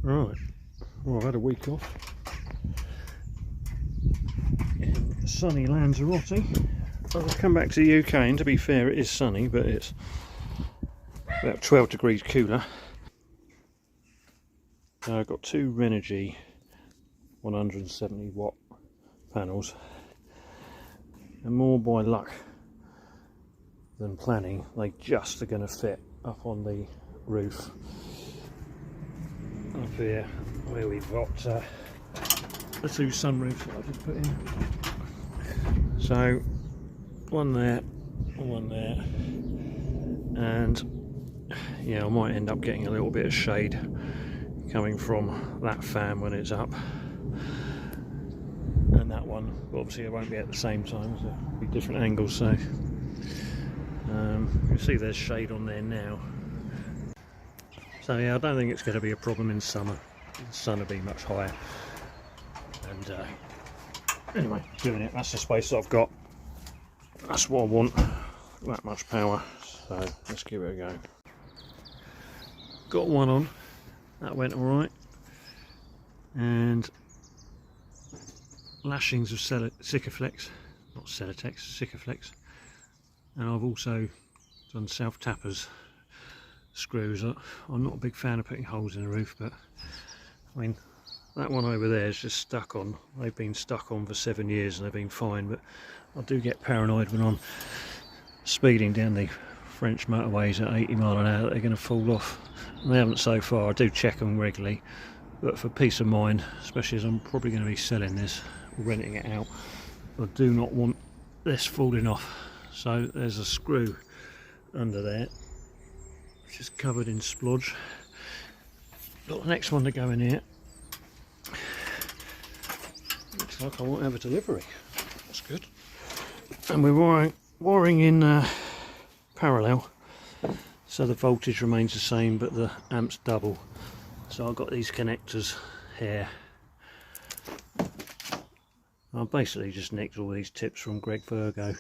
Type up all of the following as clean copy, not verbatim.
Right, well, I've had a week off in sunny Lanzarote. I've come back to the UK, and to be fair, it is sunny, but it's about 12 degrees cooler. I've got two Renogy 170 watt panels, and more by luck than planning, they just are going to fit up on the roof up here where we've got the two sunroofs that I just put in. So one there, one there, and yeah, I might end up getting a little bit of shade coming from that fan when it's up, and that one obviously it won't be at the same time, so it'll be different angles. So you can see there's shade on there now. So yeah, I don't think it's going to be a problem in summer. The sun will be much higher. And anyway, doing it. That's the space that I've got. That's what I want. That much power. So let's give it a go. Got one on. That went all right. And lashings of Sikaflex, not Celotex, Sikaflex. And I've also done self tappers screws. I'm not a big fan of putting holes in the roof, but I mean that one over there is just stuck on. They've been stuck on for 7 years and they've been fine, but I do get paranoid when I'm speeding down the French motorways at 80 mile an hour that they're going to fall off, and they haven't so far. I do check them regularly, but for peace of mind, especially as I'm probably going to be selling this or renting it out, I do not want this falling off. So there's a screw under there which is covered in splodge. Got the next one to go in here. Looks like I won't have a delivery. That's good. And we're wiring in parallel, so the voltage remains the same but the amps double. So I've got these connectors here. I basically just nicked all these tips from Greg Virgo.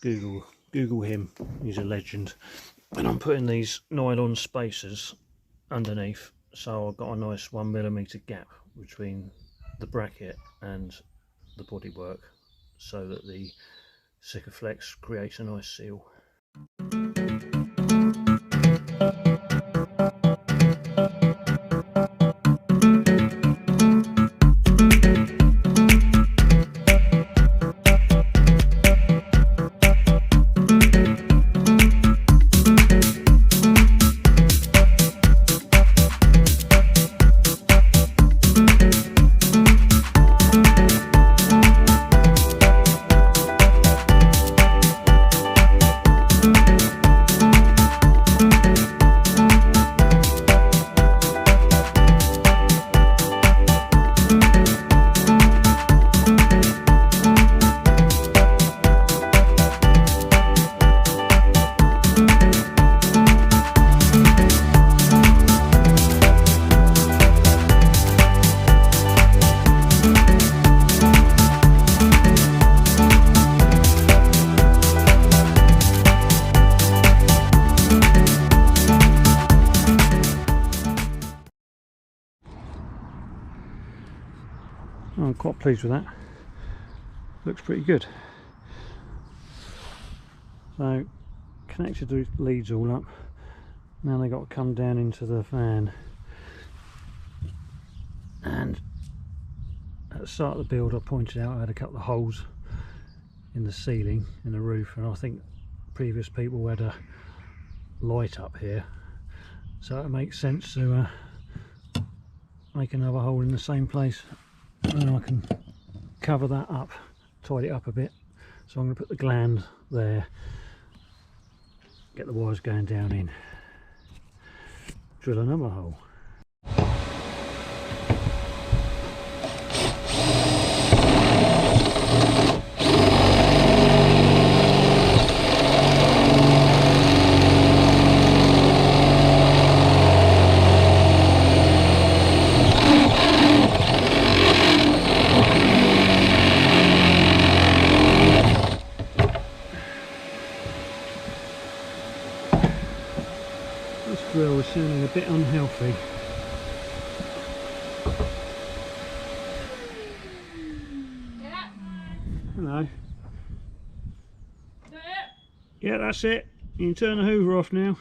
Google him, he's a legend. And I'm putting these nylon spacers underneath, so I've got a nice 1mm gap between the bracket and the bodywork, so that the Sikaflex creates a nice seal. I'm quite pleased with that. Looks pretty good. So connected the leads all up. Now they've got to come down into the fan. And at the start of the build I pointed out I had a couple of holes in the ceiling, in the roof, and I think previous people had a light up here, so it makes sense to make another hole in the same place. And I can cover that up, tidy it up a bit. So I'm going to put the gland there, get the wires going down in, drill another hole. This drill is sounding a bit unhealthy. Yeah, that's it. You can turn the hoover off now.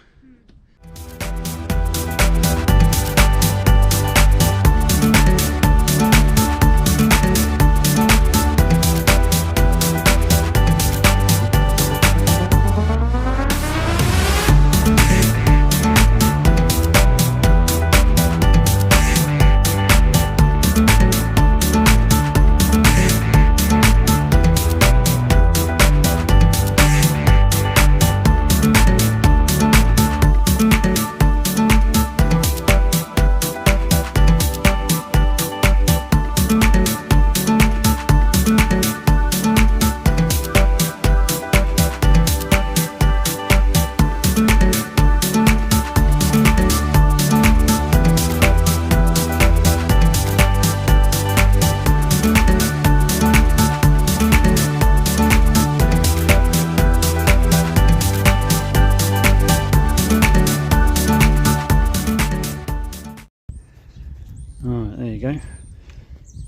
Alright, there you go.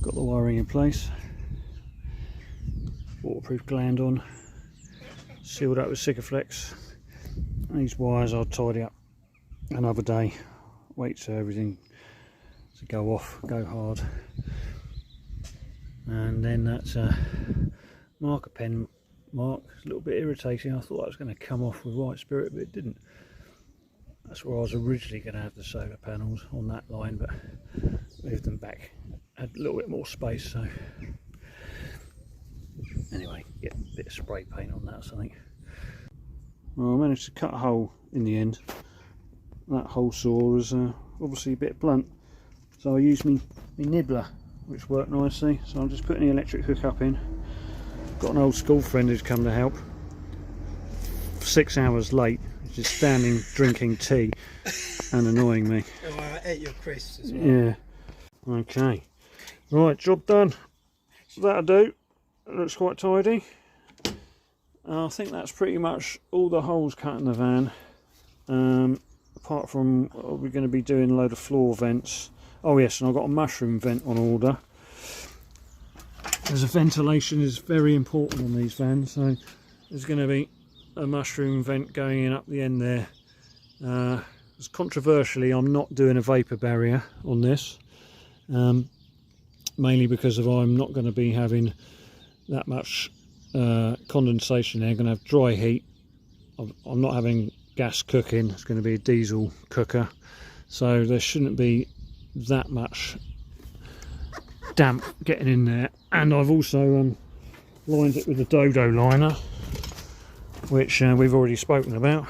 Got the wiring in place. Waterproof gland on. Sealed up with Sikaflex. These wires I'll tidy up another day. Wait for everything to go off, go hard. And then that marker pen mark is a little bit irritating. I thought that was going to come off with White Spirit, but it didn't. That's where I was originally going to have the solar panels, on that line, but moved them back. Had a little bit more space, so anyway, get a bit of spray paint on that or something. Well, I managed to cut a hole in the end. That hole saw was obviously a bit blunt, so I used my nibbler, which worked nicely. So I'm just putting the electric hook up in. Got an old school friend who's come to help. 6 hours late, just standing drinking tea and annoying me. Oh, I ate your crisps as well. Yeah. Okay. Right, job done. That'll do. It looks quite tidy. I think that's pretty much all the holes cut in the van. Apart from we're going to be doing a load of floor vents. Oh yes, and I've got a mushroom vent on order. There's a ventilation is very important on these vans, so there's going to be a mushroom vent going in up the end there. As controversially, I'm not doing a vapour barrier on this, mainly because I'm not going to be having that much condensation there. I'm going to have dry heat. I'm not having gas cooking, it's going to be a diesel cooker, so there shouldn't be that much damp getting in there. And I've also lined it with a Dodo liner, which we've already spoken about,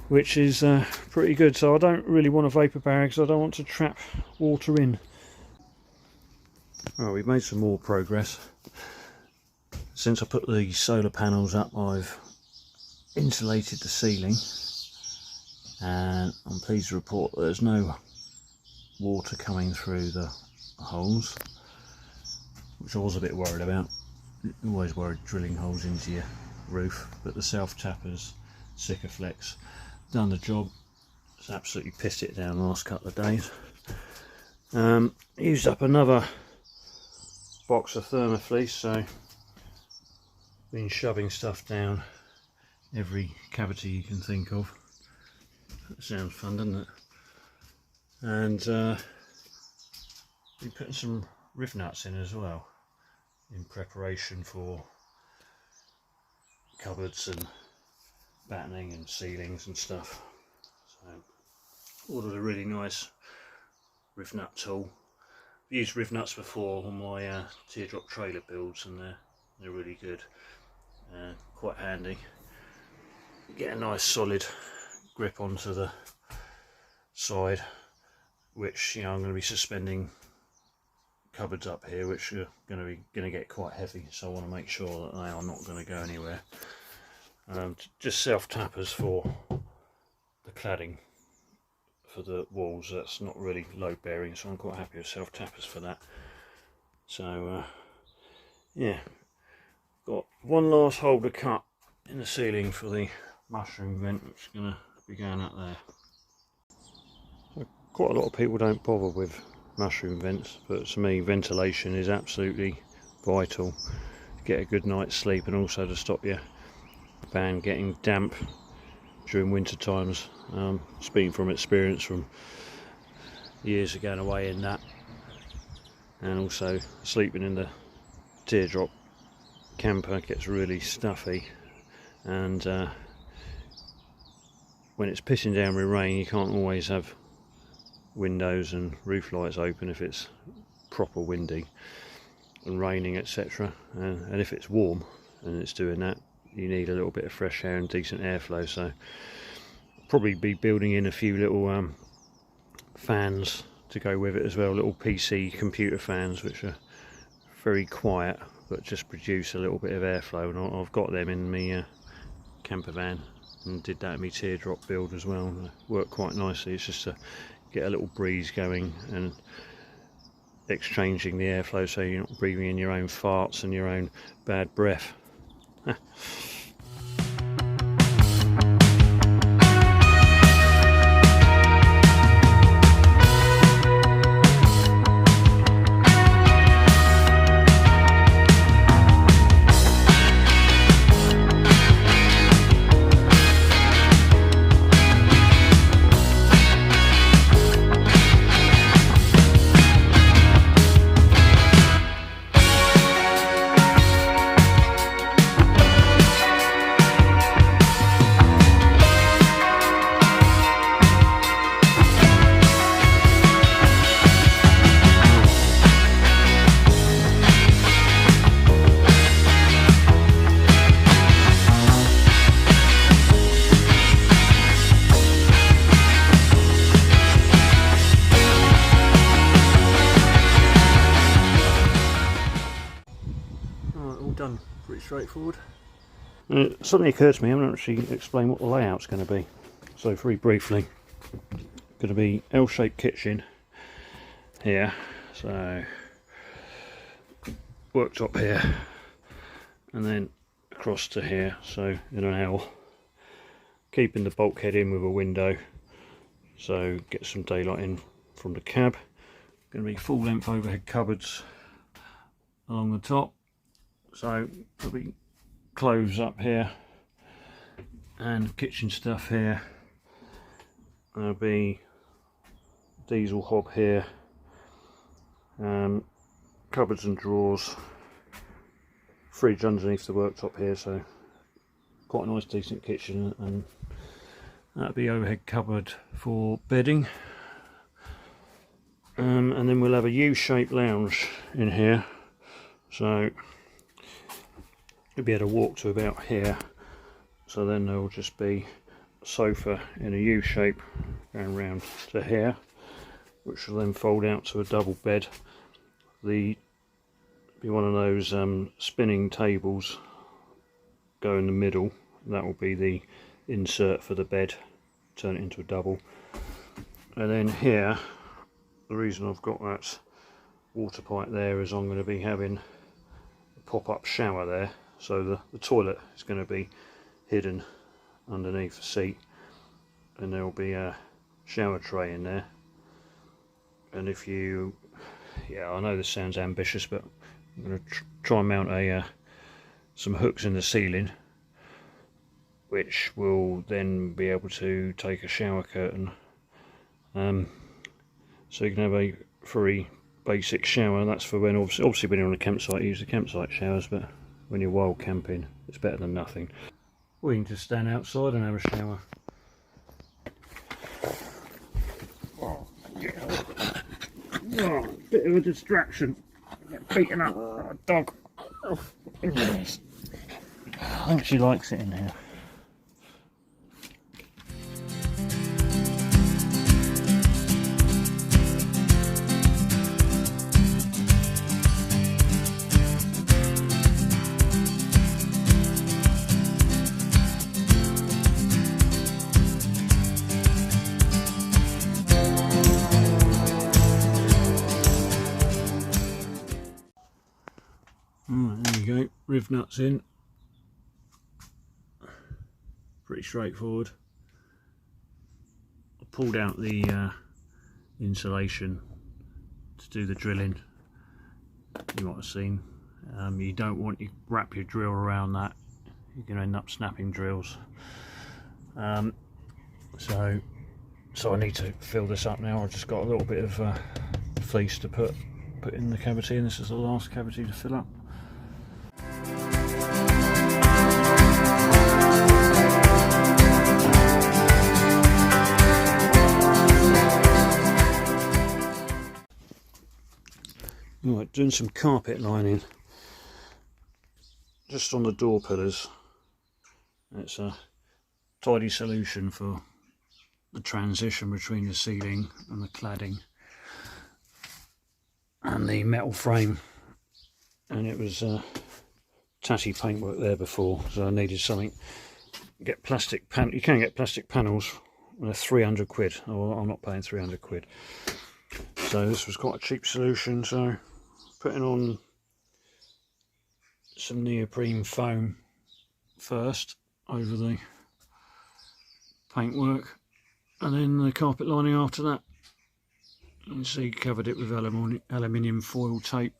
which is pretty good. So I don't really want a vapour barrier because I don't want to trap water in. Well, we've made some more progress. Since I put the solar panels up, I've insulated the ceiling, and I'm pleased to report that there's no water coming through the holes, which I was a bit worried about. Always worried drilling holes into your roof, but the self tappers, Sikaflex, done the job. It's absolutely pissed it down the last couple of days. Used up another box of thermofleece, so been shoving stuff down every cavity you can think of. That sounds fun, doesn't it? And been putting some riv nuts in as well, in preparation for cupboards and battening and ceilings and stuff. So ordered a really nice riv nut tool. I've used riv nuts before on my teardrop trailer builds, and they're really good, quite handy. Get a nice solid grip onto the side, which, you know, I'm going to be suspending cupboards up here, which are going to get quite heavy, so I want to make sure that they are not going to go anywhere. Just self tappers for the cladding for the walls. That's not really load bearing, so I'm quite happy with self tappers for that. So yeah, got one last hole to cut in the ceiling for the mushroom vent, which is going to be going up there. So quite a lot of people don't bother with mushroom vents, but to me ventilation is absolutely vital to get a good night's sleep, and also to stop you van getting damp during winter times. Speaking from experience from years of going away in that, and also sleeping in the teardrop camper, gets really stuffy, and when it's pissing down with rain you can't always have windows and roof lights open if it's proper windy and raining, etc. And if it's warm and it's doing that, you need a little bit of fresh air and decent airflow. So I'll probably be building in a few little fans to go with it as well, little PC computer fans which are very quiet but just produce a little bit of airflow, and I've got them in my camper van, and did that in my teardrop build as well, and they work quite nicely. It's just to get a little breeze going and exchanging the airflow so you're not breathing in your own farts and your own bad breath. Done, pretty straightforward. It suddenly occurred to me I haven't actually explained what the layout's going to be. So very briefly, going to be L-shaped kitchen here, so worktop here, and then across to here, so in an L, keeping the bulkhead in with a window so get some daylight in from the cab. Going to be full length overhead cupboards along the top. So there'll be clothes up here and kitchen stuff here. There'll be diesel hob here, cupboards and drawers, fridge underneath the worktop here, so quite a nice decent kitchen, and that'll be overhead cupboard for bedding. And then we'll have a U-shaped lounge in here, so you'll be able to walk to about here. So then there will just be a sofa in a U shape going round to here, which will then fold out to a double bed. Be one of those spinning tables go in the middle. That will be the insert for the bed, turn it into a double. And then here, the reason I've got that water pipe there is I'm going to be having a pop-up shower there. So the toilet is going to be hidden underneath the seat, and there will be a shower tray in there. And if you, I know this sounds ambitious, but I'm going to try and mount some hooks in the ceiling, which will then be able to take a shower curtain. So you can have a very basic shower. That's for when obviously when you're on a campsite, you use the campsite showers, but when you're wild camping, it's better than nothing. Or you can just stand outside and have a shower. Oh, bit of a distraction. Get beaten up. Oh, dog. Oh, I think she likes it in here. There you go, riv nuts in. Pretty straightforward. I pulled out the insulation to do the drilling. You might have seen. You don't want to wrap your drill around that. you're going to end up snapping drills. So I need to fill this up now. I've just got a little bit of fleece to put in the cavity, and this is the last cavity to fill up. Right, doing some carpet lining just on the door pillars. It's a tidy solution for the transition between the ceiling and the cladding and the metal frame, and it was tatty paintwork there before, so I needed something. You can get plastic panels, they're 300 quid. Oh, I'm not paying 300 quid. So this was quite a cheap solution, so putting on some neoprene foam first over the paintwork, and then the carpet lining after that. You can see covered it with aluminium foil tape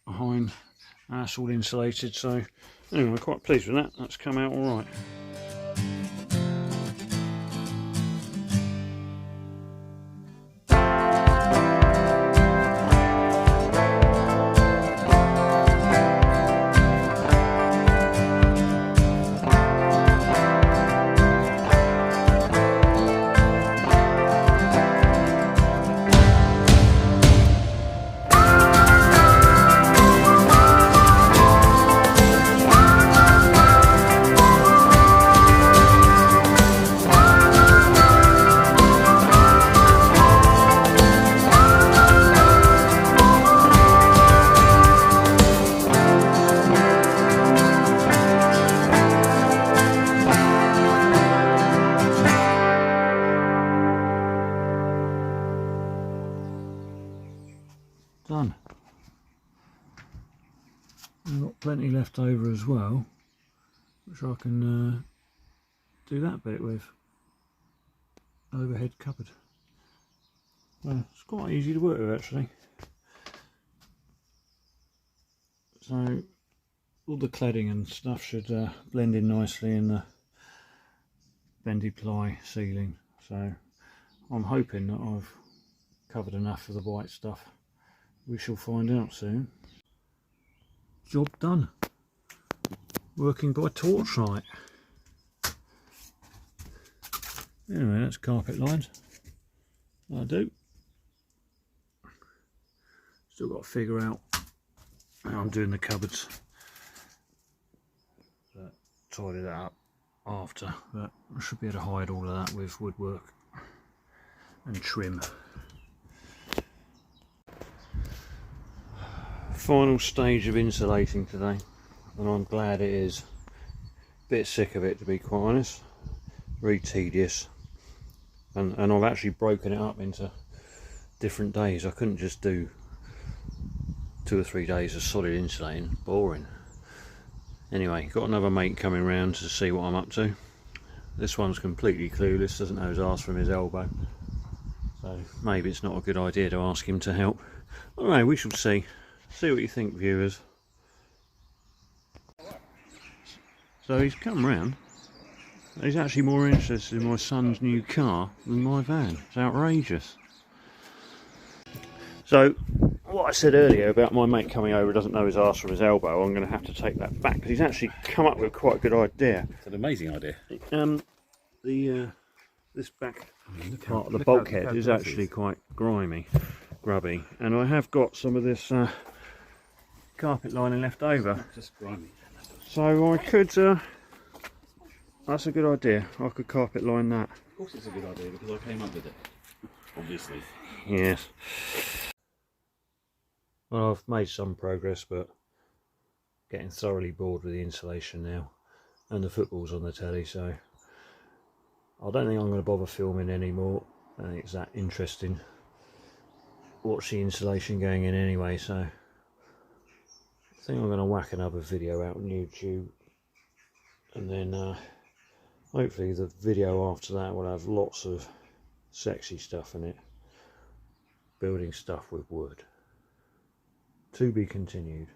behind, and that's all insulated. So anyway, I'm quite pleased with that. That's come out all right. Done. I've got plenty left over as well, which I can do that bit with. Overhead cupboard. Well, it's quite easy to work with actually. So all the cladding and stuff should blend in nicely in the bendy ply ceiling. So I'm hoping that I've covered enough of the white stuff. We shall find out soon. Job done. Working by torchlight. Anyway, that's carpet lined. I do. Still got to figure out how I'm doing the cupboards. But tidy that up after. But I should be able to hide all of that with woodwork and trim. Final stage of insulating today, and I'm glad it is. Bit sick of it, to be quite honest. Very tedious, and I've actually broken it up into different days. I couldn't just do 2 or 3 days of solid insulating, boring. Anyway, got another mate coming round to see what I'm up to. This one's completely clueless, doesn't know his arse from his elbow, so maybe it's not a good idea to ask him to help. Anyway, we shall see. See what you think, viewers. So he's come round. He's actually more interested in my son's new car than my van. It's outrageous. So what I said earlier about my mate coming over doesn't know his arse from his elbow, I'm going to have to take that back, because he's actually come up with quite a good idea. It's an amazing idea. This back part of the bulkhead is actually quite grimy, grubby, and I have got some of this carpet lining left over. Just grimy. So I could, that's a good idea, I could carpet line that. Of course it's a good idea, because I came up with it, obviously. Yes. Well, I've made some progress, but getting thoroughly bored with the insulation now, and the football's on the telly, so I don't think I'm going to bother filming anymore. I don't think it's that interesting. Watch the insulation going in anyway, so I think I'm going to whack another video out on YouTube, and then hopefully the video after that will have lots of sexy stuff in it, building stuff with wood. To be continued.